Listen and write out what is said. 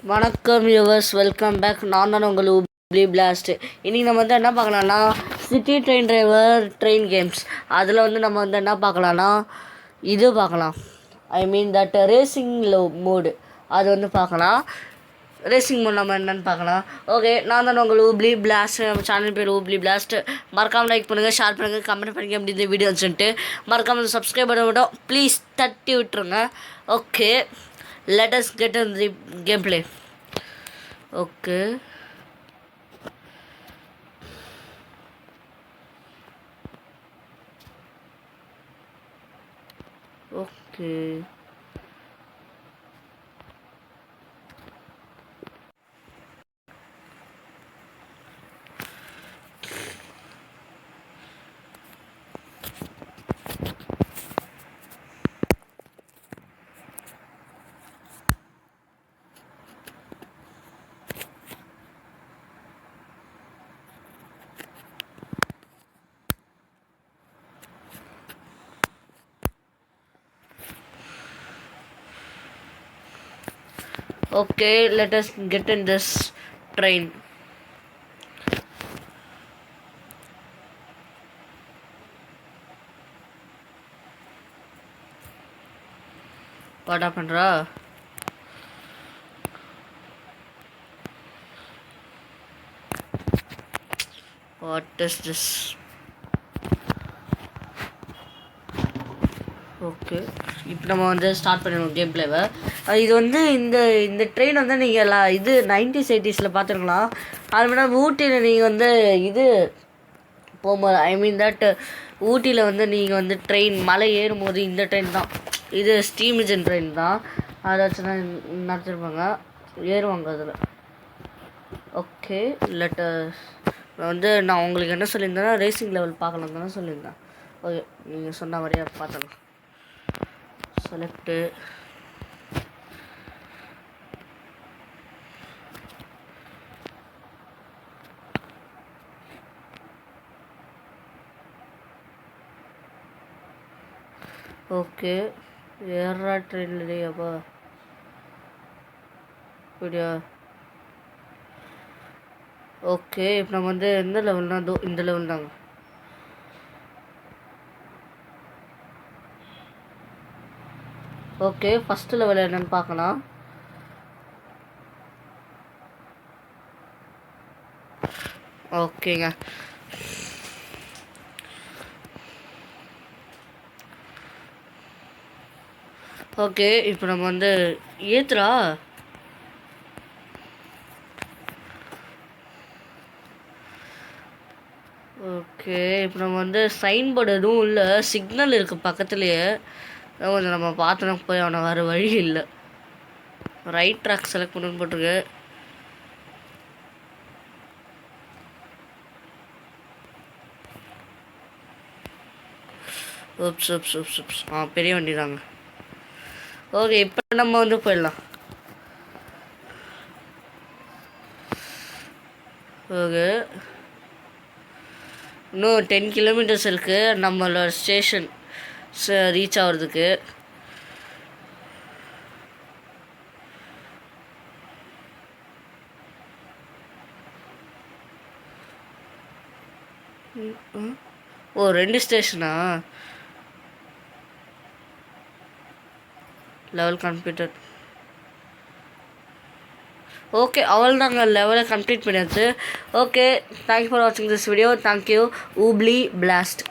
வணக்கம் viewers, welcome back. நான் தான் உங்கள் ஊப்ளி பிளாஸ்ட். இன்றைக்கி நம்ம வந்து என்ன பார்க்கலான்னா, city train driver train games. அதில் வந்து நம்ம வந்து என்ன பார்க்கலான்னா, இது பார்க்கலாம். I mean that racing mode அது வந்து பார்க்கலாம். ரேசிங் மோட் நம்ம என்னென்னு பார்க்கலாம். ஓகே, நான் தான் உங்கள் ஊப்ளி பிளாஸ்ட். நம்ம சேனல் பேர் ஊப்ளி பிளாஸ்ட். மறக்காமல் லைக் பண்ணுங்கள், ஷேர் பண்ணுங்கள், கமெண்ட் பண்ணுங்கள். அப்படி இந்த வீடியோ வந்துட்டு மறக்காமல் சப்ஸ்கிரைப் பண்ண விட்டோம். ப்ளீஸ் தட்டி விட்டுருங்க. Okay, let us get in the gameplay. Okay. Okay. Okay, let us get in this train. What happened, Ra? What is this? Okay, இப்போ நம்ம வந்து ஸ்டார்ட் பண்ணிடுவோம் கேம் பிளேவை. இது வந்து இந்த ட்ரெயின் வந்து நீங்கள் இது 90s 80s பார்த்துருக்கலாம். அது மட்டும் ஊட்டியில் நீங்கள் வந்து இது போகும்போது, ஐ மீன் தட் ஊட்டியில் வந்து நீங்கள் வந்து ட்ரெயின் மலை ஏறும்போது இந்த ட்ரெயின் தான், இது ஸ்டீம் இன்ஜின் ட்ரெயின் தான். அதை வச்சு தான் நடத்திருப்பாங்க, ஏறுவாங்க அதில். ஓகே, லெட்டர்ஸ் வந்து நான் உங்களுக்கு என்ன சொல்லியிருந்தேன்னா, ரேசிங் லெவல் பார்க்கலாம் தானே சொல்லியிருந்தேன். ஓகே, நீங்கள் சொன்ன மாதிரியே பார்த்துக்கலாம். செலக்டு ஓகே, ஏறா ட்ரெயின்ல அப்பா இப்படியா? ஓகே, இப்போ நம்ம வந்து எந்த லெவல்னா இந்த லெவல் தாங்க. ஓகே, ஃபஸ்ட்டு லெவல் என்னென்னு பார்க்கலாம். ஓகேங்க, ஓகே, இப்போ நம்ம வந்து ஏத்துறா. ஓகே, இப்போ நம்ம வந்து சைன் போர்டு எதுவும் இல்லை, சிக்னல் இருக்குது பக்கத்துலேயே. கொஞ்சம் நம்ம பார்த்தோன்னா போய் அவனை வேறு வழி இல்லை. ரைட் ட்ராக் செலக்ட் பண்ணு போட்டிருக்கு. பெரிய வண்டி தாங்க. ஓகே, இப்போ நம்ம வந்து போயிடலாம். ஓகே, இன்னும் 10 கிலோமீட்டர்ஸ் இருக்குது நம்மளோட ஸ்டேஷன் ரீச் ஆகிறதுக்கு. ஓ, 2 ஸ்டேஷனா? Level completed. ஓகே, அவ்வளோதாங்க, லெவலை கம்ப்ளீட் பண்ணியாச்சு. ஓகே, தேங்க்யூ ஃபார் வாட்சிங் திஸ் வீடியோ. தேங்க்யூ ஊப்ளி பிளாஸ்ட்.